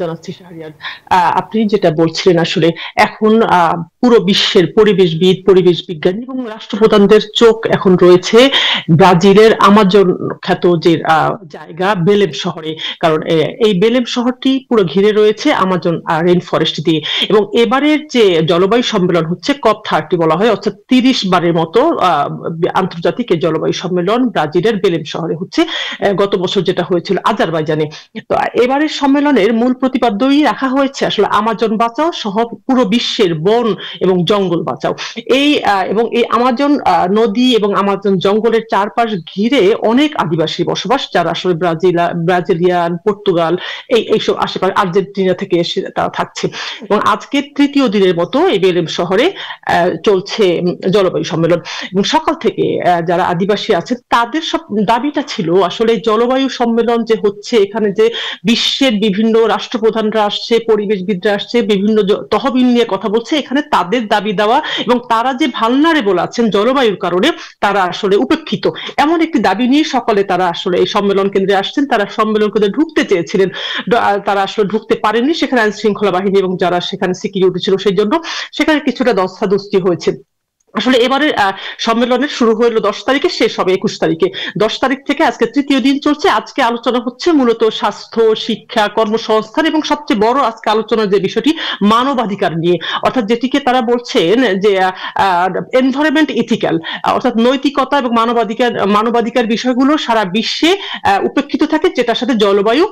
জানাচ্ছি শাহরিয়ার। আপনি যেটা বলছিলেন আসলে এখন পুরো বিশ্বের পরিবেশবিদ, পরিবেশ বিজ্ঞানী এবং রাষ্ট্রপ্রধানদের চোখ এখন রয়েছে ব্রাজিলের আমাজন খ্যাত যে জায়গা বেলেম শহরে। কারণ এই বেলেম শহরটি পুরো ঘিরে রয়েছে আমাজন রেইন ফরেস্ট দিয়ে। এবং এবারের যে জলবায়ু সম্মেলন হচ্ছে COP30 বলা হয়, অর্থাৎ 30 বারের মতো আন্তর্জাতিক এই জলবায়ু সম্মেলন ব্রাজিলের বেলেম শহরে হচ্ছে। গত বছর যেটা হয়েছিল আজারবাইজানে। তো এবারের সম্মেলনের মূল প্রতিপাদ্যই রাখা হয়েছে আসলে আমাজন বাঁচাও সহ পুরো বিশ্বের বন এবং জঙ্গল বাঁচাও। এবং এই আমাজন নদী এবং আমাজন জঙ্গলের চারপাশ ঘিরে অনেক আদিবাসী বসবাস, যারা আসলে ব্রাজিলিয়ান, পর্তুগাল এইসব আশেপাশে আর্জেন্টিনা থেকে এসে তারা থাকছে। এবং আজকে তৃতীয় দিনের মতো এই বেলেম শহরে চলছে জলবায়ু সম্মেলন। এবং সকাল থেকে যারা আদিবাসী আছে তাদের সব দাবিটা ছিল আসলে জলবায়ু সম্মেলন যে হচ্ছে, এখানে যে বিশ্বের বিভিন্ন রাষ্ট্রপ্রধানরা আসছে, পরিবেশবিদরা আসছে, বিভিন্ন তহবিল নিয়ে কথা বলছে, এখানে তাদের দাবি দেওয়া এবং তারা যে ভালনারেবল আছেন জলবায়ুর কারণে তারা আসলে উপেক্ষিত, এমন একটি দাবি নিয়ে সকালে তারা আসলে এই সম্মেলন কেন্দ্রে আসছেন। তারা সম্মেলন কেন্দ্রে ঢুকতে চেয়েছিলেন, তারা আসলে ঢুকতে পারেননি। সেখানে আইন শৃঙ্খলা বাহিনী এবং যারা সেখানে সিকিউরিটি ছিল সেই জন্য সেখানে কিছুটা ধস্তাধস্তি হয়েছে। আসলে এবারে সম্মেলনের শুরু হলো 10 তারিখে, শেষ হবে 21 তারিখে। 10 তারিখ থেকে আজকে তৃতীয় দিন চলছে। আজকে আলোচনা হচ্ছে মূলত স্বাস্থ্য, শিক্ষা, কর্মসংস্থান এবং সবচেয়ে বড় আজকে আলোচনার যে বিষয়টি মানবাধিকার নিয়ে, অর্থাৎ যেটিকে তারা বলছেন যে এনভায়রনমেন্ট ইথিক্যাল, অর্থাৎ নৈতিকতা এবং মানবাধিকার বিষয়গুলো সারা বিশ্বে উপেক্ষিত থাকে, যেটার সাথে জলবায়ু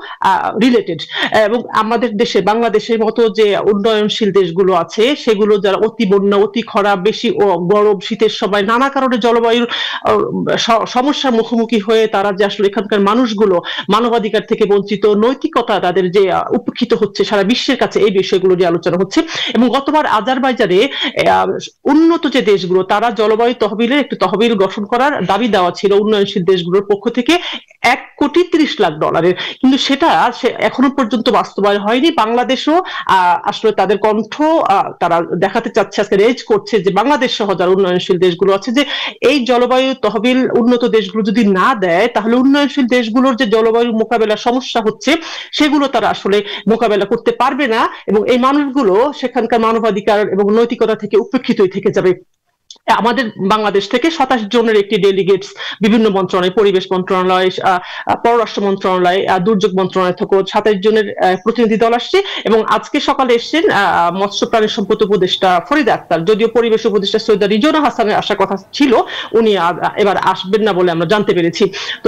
রিলেটেড। এবং আমাদের দেশে বাংলাদেশের মতো যে উন্নয়নশীল দেশগুলো আছে সেগুলো যারা অতি বন্যা, অতি খরা, বেশি গরম, শীতের সময় নানা কারণে জলবায়ুর সমস্যার মুখোমুখি হয়ে তারা যে আসলে এখানকার মানুষগুলো মানবাধিকার থেকে বঞ্চিত, নৈতিকতা তাদের যে উপেক্ষিত হচ্ছে সারা বিশ্বের কাছে, এই বিষয়গুলো নিয়ে আলোচনা হচ্ছে। এবং গতবার আজারবাইজানে উন্নত যে দেশগুলো তারা জলবায়ু তহবিলের একটি তহবিল গঠন করার দাবি দেওয়া ছিল উন্নয়নশীল দেশগুলোর পক্ষ থেকে $1,30,00,000, কিন্তু সেটা এখনো পর্যন্ত বাস্তবায়ন হয়নি। বাংলাদেশও আসলে তাদের কণ্ঠ তারা দেখাতে চাচ্ছে, আজকে রেজ করছে যে বাংলাদেশ সহ যারা উন্নয়নশীল দেশগুলো আছে যে এই জলবায়ু তহবিল উন্নত দেশগুলো যদি না দেয় তাহলে উন্নয়নশীল দেশগুলোর যে জলবায়ু মোকাবেলার সমস্যা হচ্ছে সেগুলো তারা আসলে মোকাবেলা করতে পারবে না, এবং এই মানুষগুলো সেখানকার মানবাধিকার এবং নৈতিকতা থেকে উপেক্ষিতই থেকে যাবে। আমাদের বাংলাদেশ থেকে 27 জনের একটি ডেলিগেটস বিভিন্ন মন্ত্রণালয়, পরিবেশ মন্ত্রণালয়, পররাষ্ট্র মন্ত্রণালয়, দুর্যোগ মন্ত্রণালয় থেকে 27 জনের প্রতিনিধি দল আসছে। এবং আজকে সকালে এসছেন মৎস্য প্রাণী সম্পদ উপদেষ্টা ফরিদা আক্তার। যদিও পরিবেশ উপদেষ্টা সৈয়দা রিজওয়ানা হাসানের আসার কথা ছিল, উনি এবার আসবেন না বলে আমরা জানতে পেরেছি। তো